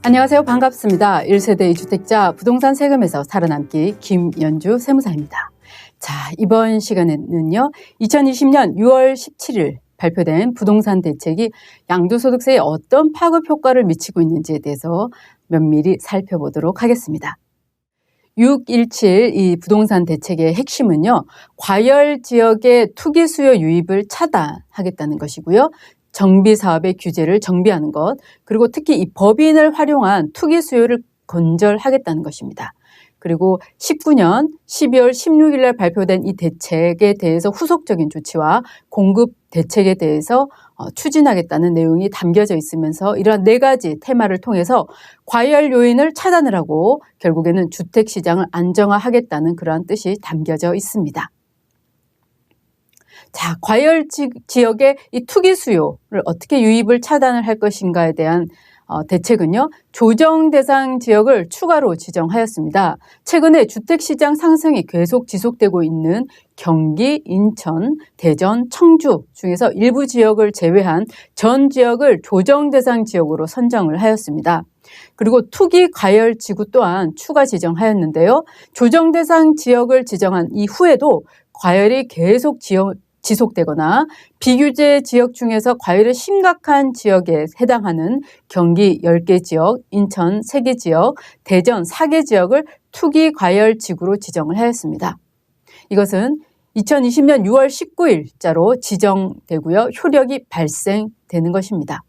안녕하세요. 반갑습니다. 1세대 2주택자 부동산 세금에서 살아남기 김연주 세무사입니다. 자, 이번 시간에는요. 2020년 6월 17일 발표된 부동산 대책이 양도소득세에 어떤 파급 효과를 미치고 있는지에 대해서 면밀히 살펴보도록 하겠습니다. 617 이 부동산 대책의 핵심은요. 과열 지역의 투기 수요 유입을 차단하겠다는 것이고요. 정비 사업의 규제를 정비하는 것, 그리고 특히 이 법인을 활용한 투기 수요를 건절하겠다는 것입니다. 그리고 19년 12월 16일 날 발표된 이 대책에 대해서 후속적인 조치와 공급 대책에 대해서 추진하겠다는 내용이 담겨져 있으면서 이러한 네 가지 테마를 통해서 과열 요인을 차단을 하고 결국에는 주택시장을 안정화하겠다는 그러한 뜻이 담겨져 있습니다. 자, 과열 지역의 이 투기 수요를 어떻게 유입을 차단을 할 것인가에 대한 대책은요. 조정 대상 지역을 추가로 지정하였습니다. 최근에 주택시장 상승이 계속 지속되고 있는 경기, 인천, 대전, 청주 중에서 일부 지역을 제외한 전 지역을 조정 대상 지역으로 선정을 하였습니다. 그리고 투기 과열 지구 또한 추가 지정하였는데요. 조정 대상 지역을 지정한 이후에도 과열이 계속 지속되거나 비규제 지역 중에서 과열이 심각한 지역에 해당하는 경기 10개 지역, 인천 3개 지역, 대전 4개 지역을 투기 과열 지구로 지정을 하였습니다. 이것은 2020년 6월 19일자로 지정되고요. 효력이 발생되는 것입니다.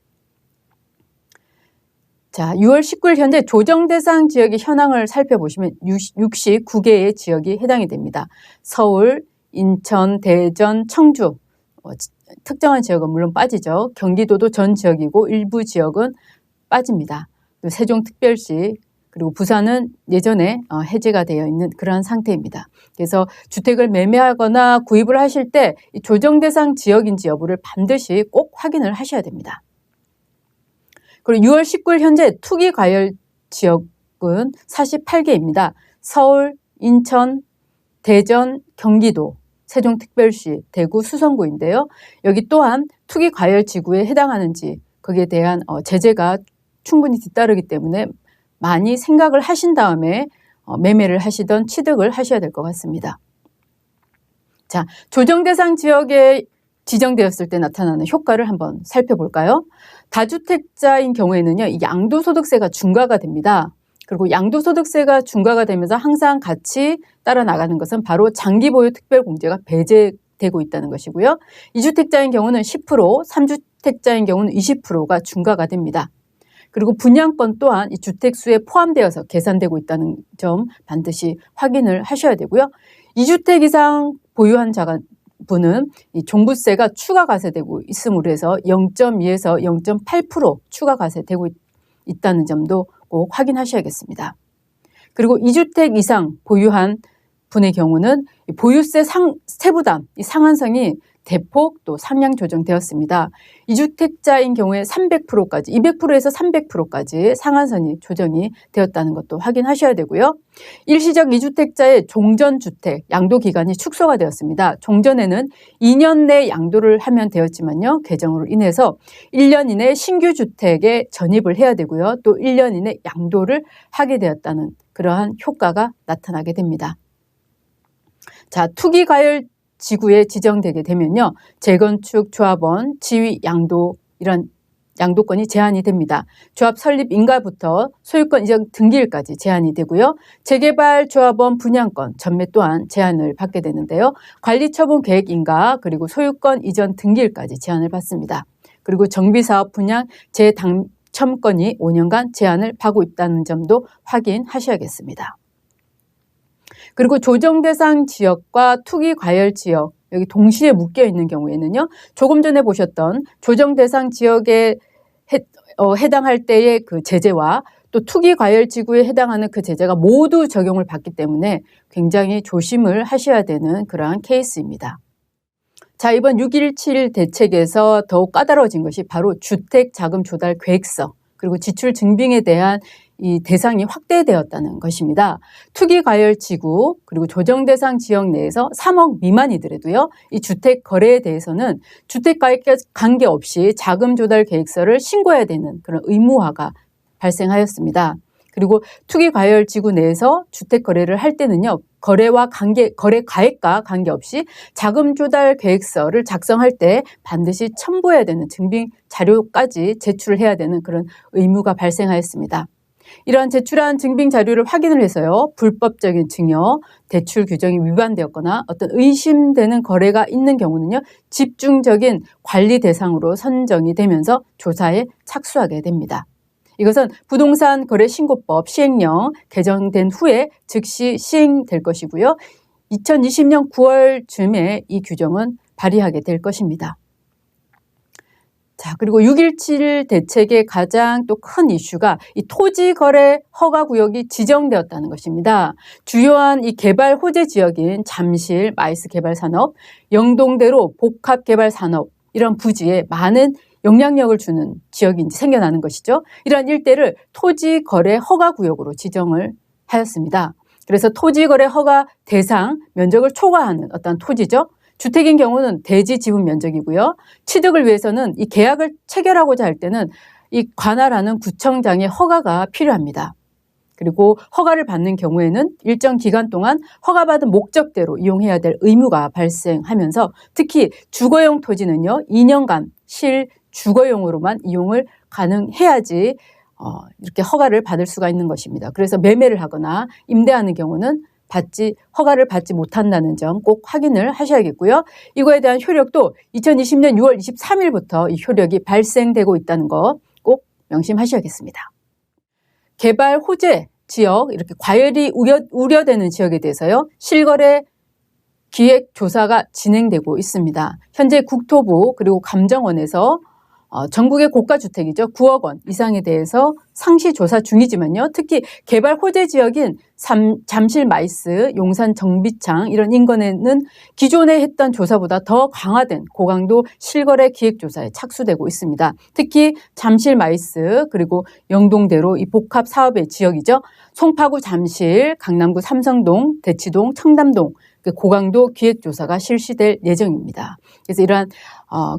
자, 6월 19일 현재 조정 대상 지역의 현황을 살펴보시면 69개의 지역이 해당이 됩니다. 서울, 인천, 대전, 청주, 특정한 지역은 물론 빠지죠. 경기도도 전 지역이고 일부 지역은 빠집니다. 세종특별시 그리고 부산은 예전에 해제가 되어 있는 그러한 상태입니다. 그래서 주택을 매매하거나 구입을 하실 때 이 조정 대상 지역인지 여부를 반드시 꼭 확인을 하셔야 됩니다. 그리고 6월 19일 현재 투기 과열 지역은 48개입니다. 서울, 인천, 대전, 경기도, 세종특별시, 대구, 수성구인데요. 여기 또한 투기 과열 지구에 해당하는지 거기에 대한 제재가 충분히 뒤따르기 때문에 많이 생각을 하신 다음에 매매를 하시던 취득을 하셔야 될 것 같습니다. 자, 조정 대상 지역에 지정되었을 때 나타나는 효과를 한번 살펴볼까요? 다주택자인 경우에는요, 이 양도소득세가 중과가 됩니다. 그리고 양도소득세가 중과가 되면서 항상 같이 따라 나가는 것은 바로 장기보유 특별공제가 배제되고 있다는 것이고요. 2주택자인 경우는 10%, 3주택자인 경우는 20%가 중과가 됩니다. 그리고 분양권 또한 이 주택수에 포함되어서 계산되고 있다는 점 반드시 확인을 하셔야 되고요. 2주택 이상 보유한 분은 이 종부세가 추가 과세되고 있으므로 해서 0.2에서 0.8% 추가 과세되고 있다는 점도 꼭 확인하셔야겠습니다. 그리고 2주택 이상 보유한 분의 경우는 보유세 세부담, 이 상한선이 대폭 또 상향 조정되었습니다. 2주택자인 경우에 300%까지, 200%에서 300%까지 상한선이 조정이 되었다는 것도 확인하셔야 되고요. 일시적 2주택자의 종전주택 양도기간이 축소가 되었습니다. 종전에는 2년 내 양도를 하면 되었지만요. 개정으로 인해서 1년 이내 신규 주택에 전입을 해야 되고요. 또 1년 이내 양도를 하게 되었다는 그러한 효과가 나타나게 됩니다. 자, 투기 과열 지구에 지정되게 되면요. 재건축 조합원, 지위 양도 이런 양도권이 제한이 됩니다. 조합 설립 인가부터 소유권 이전 등기일까지 제한이 되고요. 재개발 조합원 분양권 전매 또한 제한을 받게 되는데요. 관리처분 계획 인가 그리고 소유권 이전 등기일까지 제한을 받습니다. 그리고 정비사업 분양 재당첨권이 5년간 제한을 받고 있다는 점도 확인하셔야겠습니다. 그리고 조정 대상 지역과 투기 과열 지역 여기 동시에 묶여 있는 경우에는요. 조금 전에 보셨던 조정 대상 지역에 해당할 때의 그 제재와 또 투기 과열 지구에 해당하는 그 제재가 모두 적용을 받기 때문에 굉장히 조심을 하셔야 되는 그러한 케이스입니다. 자, 이번 617 대책에서 더욱 까다로워진 것이 바로 주택자금 조달 계획서 그리고 지출 증빙에 대한 이 대상이 확대되었다는 것입니다. 투기 과열 지구 그리고 조정 대상 지역 내에서 3억 미만이더라도요. 이 주택 거래에 대해서는 주택 가액과 관계없이 자금 조달 계획서를 신고해야 되는 그런 의무화가 발생하였습니다. 그리고 투기과열지구 내에서 주택 거래를 할 때는요, 거래 가액과 관계없이 자금 조달 계획서를 작성할 때 반드시 첨부해야 되는 증빙 자료까지 제출을 해야 되는 그런 의무가 발생하였습니다. 이러한 제출한 증빙 자료를 확인을 해서요, 불법적인 증여, 대출 규정이 위반되었거나 어떤 의심되는 거래가 있는 경우는요, 집중적인 관리 대상으로 선정이 되면서 조사에 착수하게 됩니다. 이것은 부동산 거래 신고법 시행령 개정된 후에 즉시 시행될 것이고요. 2020년 9월쯤에 이 규정은 발의하게 될 것입니다. 자, 그리고 6.17 대책의 가장 또 큰 이슈가 이 토지 거래 허가 구역이 지정되었다는 것입니다. 주요한 이 개발 호재 지역인 잠실 마이스 개발 산업, 영동대로 복합 개발 산업 이런 부지에 많은 영향력을 주는 지역이 이제 생겨나는 것이죠. 이러한 일대를 토지 거래 허가 구역으로 지정을 하였습니다. 그래서 토지 거래 허가 대상 면적을 초과하는 어떤 토지죠. 주택인 경우는 대지 지분 면적이고요. 취득을 위해서는 이 계약을 체결하고자 할 때는 이 관할하는 구청장의 허가가 필요합니다. 그리고 허가를 받는 경우에는 일정 기간 동안 허가받은 목적대로 이용해야 될 의무가 발생하면서 특히 주거용 토지는요, 2년간 실주거용으로만 이용을 가능해야지 이렇게 허가를 받을 수가 있는 것입니다. 그래서 매매를 하거나 임대하는 경우는 허가를 받지 못한다는 점 꼭 확인을 하셔야겠고요. 이거에 대한 효력도 2020년 6월 23일부터 이 효력이 발생되고 있다는 거 꼭 명심하셔야겠습니다. 개발 호재 지역, 이렇게 과열이 우려되는 지역에 대해서요, 실거래 기획 조사가 진행되고 있습니다. 현재 국토부 그리고 감정원에서 전국의 고가주택이죠. 9억 원 이상에 대해서 상시 조사 중이지만요. 특히 개발 호재 지역인 잠실 마이스, 용산 정비창 이런 인근에는 기존에 했던 조사보다 더 강화된 고강도 실거래 기획조사에 착수되고 있습니다. 특히 잠실 마이스 그리고 영동대로 이 복합 사업의 지역이죠. 송파구 잠실, 강남구 삼성동, 대치동, 청담동 고강도 기획조사가 실시될 예정입니다. 그래서 이러한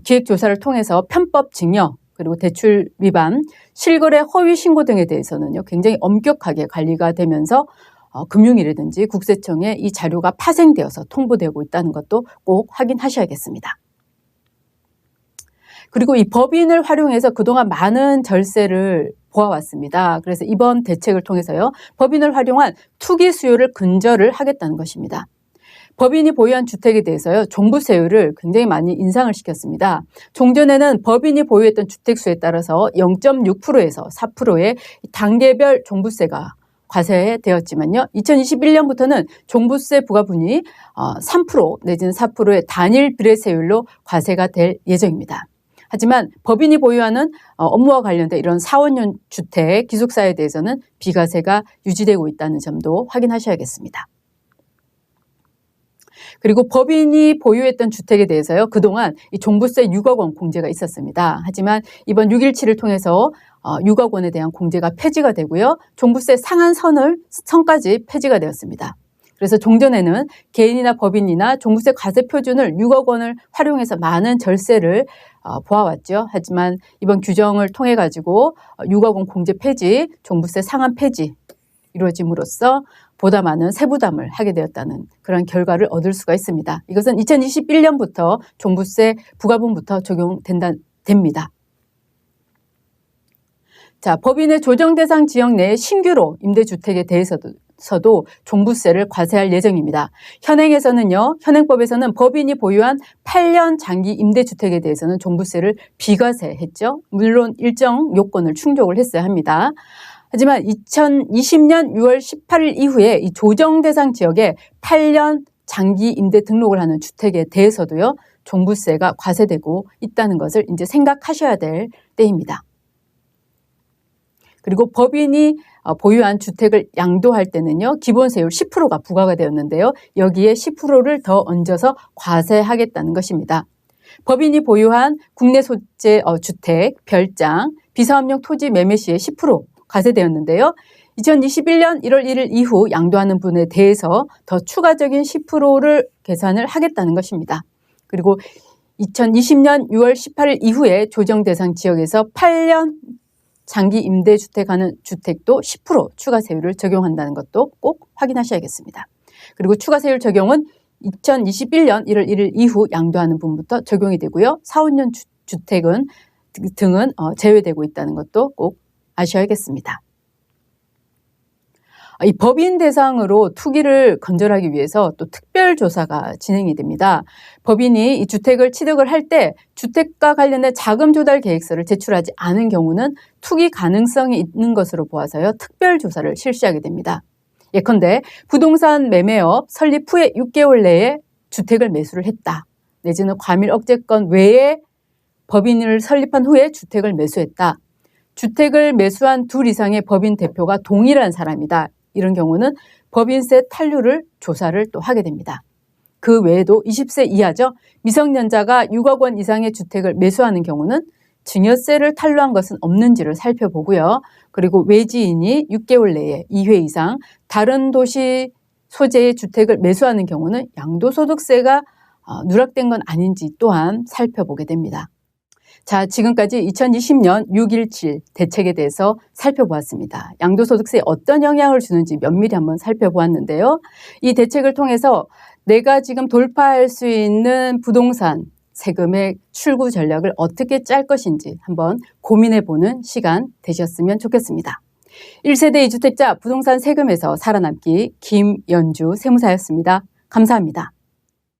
기획조사를 통해서 편법 증여 그리고 대출 위반, 실거래 허위 신고 등에 대해서는요, 굉장히 엄격하게 관리가 되면서 금융위라든지 국세청에 이 자료가 파생되어서 통보되고 있다는 것도 꼭 확인하셔야겠습니다. 그리고 이 법인을 활용해서 그동안 많은 절세를 보아왔습니다. 그래서 이번 대책을 통해서요, 법인을 활용한 투기 수요를 근절을 하겠다는 것입니다. 법인이 보유한 주택에 대해서요, 종부세율을 굉장히 많이 인상을 시켰습니다. 종전에는 법인이 보유했던 주택수에 따라서 0.6%에서 4%의 단계별 종부세가 과세되었지만요. 2021년부터는 종부세 부과분이 3% 내지는 4%의 단일 비례세율로 과세가 될 예정입니다. 하지만 법인이 보유하는 업무와 관련된 이런 사원용 주택, 기숙사에 대해서는 비과세가 유지되고 있다는 점도 확인하셔야겠습니다. 그리고 법인이 보유했던 주택에 대해서요, 그동안 이 종부세 6억 원 공제가 있었습니다. 하지만 이번 6.17을 통해서 6억 원에 대한 공제가 폐지가 되고요, 종부세 상한 선까지 폐지가 되었습니다. 그래서 종전에는 개인이나 법인이나 종부세 과세 표준을 6억 원을 활용해서 많은 절세를 보아왔죠. 하지만 이번 규정을 통해 가지고 6억 원 공제 폐지, 종부세 상한 폐지 이루어짐으로써 보다 많은 세부담을 하게 되었다는 그런 결과를 얻을 수가 있습니다. 이것은 2021년부터 종부세 부과분부터 적용됩니다. 자, 법인의 조정 대상 지역 내 신규로 임대주택에 대해서도 종부세를 과세할 예정입니다. 현행법에서는 법인이 보유한 8년 장기 임대주택에 대해서는 종부세를 비과세했죠. 물론 일정 요건을 충족을 했어야 합니다. 하지만 2020년 6월 18일 이후에 이 조정 대상 지역에 8년 장기 임대 등록을 하는 주택에 대해서도요, 종부세가 과세되고 있다는 것을 이제 생각하셔야 될 때입니다. 그리고 법인이 보유한 주택을 양도할 때는요, 기본세율 10%가 부과가 되었는데요, 여기에 10%를 더 얹어서 과세하겠다는 것입니다. 법인이 보유한 국내 소재 주택, 별장, 비사업용 토지 매매 시에 10% 과세되었는데요. 2021년 1월 1일 이후 양도하는 분에 대해서 더 추가적인 10%를 계산을 하겠다는 것입니다. 그리고 2020년 6월 18일 이후에 조정 대상 지역에서 8년 장기 임대주택하는 주택도 10% 추가 세율을 적용한다는 것도 꼭 확인하셔야겠습니다. 그리고 추가 세율 적용은 2021년 1월 1일 이후 양도하는 분부터 적용이 되고요. 4, 5년 주택은 등은 제외되고 있다는 것도 꼭 아셔야겠습니다. 이 법인 대상으로 투기를 건절하기 위해서 또 특별조사가 진행이 됩니다. 법인이 이 주택을 취득을 할 때 주택과 관련된 자금 조달 계획서를 제출하지 않은 경우는 투기 가능성이 있는 것으로 보아서요. 특별조사를 실시하게 됩니다. 예컨대 부동산 매매업 설립 후에 6개월 내에 주택을 매수를 했다. 내지는 과밀 억제권 외에 법인을 설립한 후에 주택을 매수했다. 주택을 매수한 둘 이상의 법인 대표가 동일한 사람이다. 이런 경우는 법인세 탄류를 조사를 또 하게 됩니다. 그 외에도 20세 이하죠. 미성년자가 6억 원 이상의 주택을 매수하는 경우는 증여세를 탄류한 것은 없는지를 살펴보고요. 그리고 외지인이 6개월 내에 2회 이상 다른 도시 소재의 주택을 매수하는 경우는 양도소득세가 누락된 건 아닌지 또한 살펴보게 됩니다. 자, 지금까지 2020년 6.17 대책에 대해서 살펴보았습니다. 양도소득세에 어떤 영향을 주는지 면밀히 한번 살펴보았는데요. 이 대책을 통해서 내가 지금 돌파할 수 있는 부동산 세금의 출구 전략을 어떻게 짤 것인지 한번 고민해보는 시간 되셨으면 좋겠습니다. 1세대 2주택자 부동산 세금에서 살아남기 김연주 세무사였습니다. 감사합니다.